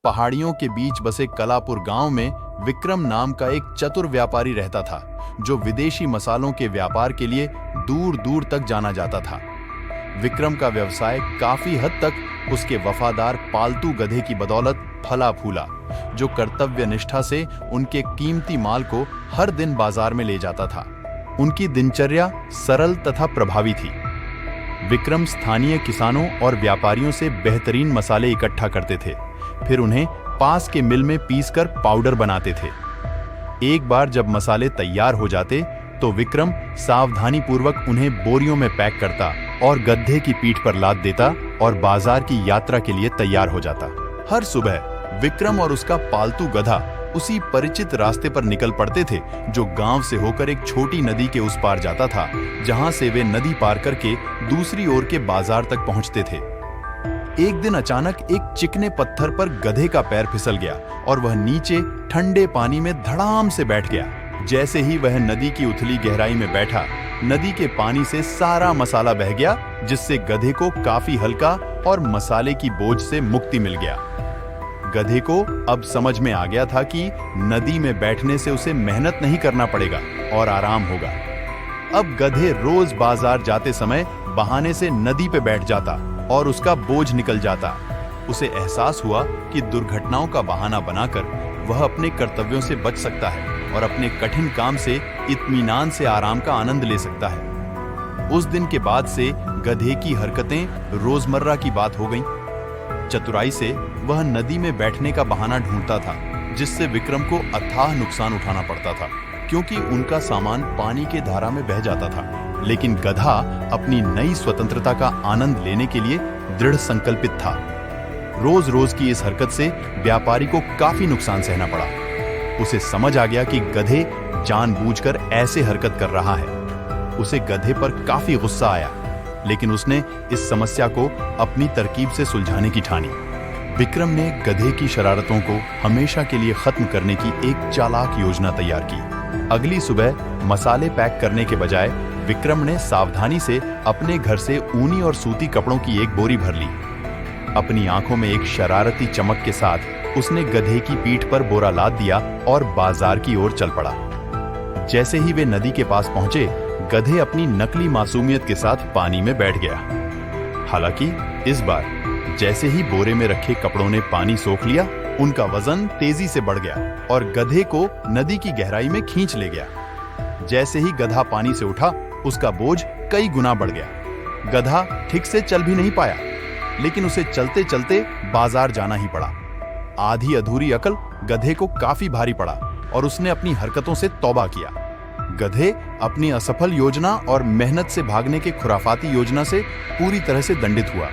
पहाड़ियों के बीच बसे कलापुर गांव में विक्रम नाम का एक चतुर व्यापारी रहता था, जो विदेशी मसालों के व्यापार के लिए दूर दूर तक जाना जाता था। विक्रम का व्यवसाय काफी हद तक उसके वफादार पालतू गधे की बदौलत फला फूला, जो कर्तव्य निष्ठा से उनके कीमती माल को हर दिन बाजार में ले जाता था। उनकी दिनचर्या सरल तथा प्रभावी थी। विक्रम स्थानीय किसानों और व्यापारियों से बेहतरीन मसाले इकट्ठा करते थे, फिर उन्हें पास के मिल में पीसकर पाउडर बनाते थे। एक बार जब मसाले तैयार हो जाते तो विक्रम सावधानीपूर्वक उन्हें बोरियों में पैक करता और गधे की पीठ पर लाद देता और बाजार की यात्रा के लिए तैयार हो जाता। हर सुबह विक्रम और उसका पालतू गधा उसी परिचित रास्ते पर निकल पड़ते थे, जो गांव से होकर एक छोटी नदी के उस पार जाता था, जहां से वे नदी पार करके दूसरी ओर के बाजार तक पहुंचते थे। एक दिन अचानक एक चिकने पत्थर पर गधे का पैर फिसल गया और वह नीचे ठंडे पानी में धड़ाम से बैठ गया। जैसे ही वह नदी की उथली गहराई में बैठा, नदी के पानी से सारा मसाला बह गया, जिससे गधे को काफी हल्का और मसाले की बोझ से मुक्ति मिल गया। गधे को अब समझ में आ गया था कि नदी में बैठने से उसे मेहनत नहीं करना पड़ेगा और आराम होगा। अब गधे रोज बाजार जाते समय बहाने से नदी पे बैठ जाता और उसका बोझ निकल जाता। उसे एहसास हुआ कि दुर्घटनाओं का बहाना बनाकर वह अपने कर्तव्यों से बच सकता है और अपने कठिन काम से इत्मीनान से आराम का आनंद ले सकता है। उस दिन के बाद से गधे की हरकतें रोजमर्रा की बात हो गईं। चतुराई से वह नदी में बैठने का बहाना ढूंढता था, जिससे विक्रम को अथाह नुकसान उठाना पड़ता था, क्योंकि उनका सामान पानी के धारा में बह जाता था। लेकिन गधा अपनी नई स्वतंत्रता का आनंद लेने के लिए दृढ़ संकल्पित था। रोज रोज की इस हरकत से व्यापारी को काफी नुकसान सहना पड़ा। उसे समझ आ गया कि गधे जानबूझकर ऐसे हरकत कर रहा है। उसे गधे पर काफी गुस्सा आया, लेकिन उसने इस समस्या को अपनी तरकीब से सुलझाने की ठानी। विक्रम ने गधे की शरारतों को हमेशा के लिए खत्म करने की एक चालाक योजना तैयार की। अगली सुबह मसाले पैक करने के बजाय विक्रम ने सावधानी से अपने घर से ऊनी और सूती कपड़ों की एक बोरी भर ली। अपनी आंखों में एक शरारती चमक के साथ उसने गधे की पीठ पर बोरा लाद दिया और बाजार की ओर चल पड़ा। जैसे ही वे नदी के पास पहुंचे, गधे अपनी नकली मासूमियत के साथ पानी में बैठ गया। हालांकि इस बार जैसे ही बोरे में रखे कपड़ों ने पानी सोख लिया, उनका वजन तेजी से बढ़ गया और गधे को नदी की गहराई में खींच ले गया। जैसे ही गधा पानी से उठा, उसका बोझ कई गुना बढ़ गया। गधा ठीक से चल भी नहीं पाया, लेकिन उसे चलते चलते बाजार जाना ही पड़ा। आधी अधूरी अकल गधे को काफी भारी पड़ा और उसने अपनी हरकतों से तौबा किया। गधे अपनी असफल योजना और मेहनत से भागने के खुराफाती योजना से पूरी तरह से दंडित हुआ।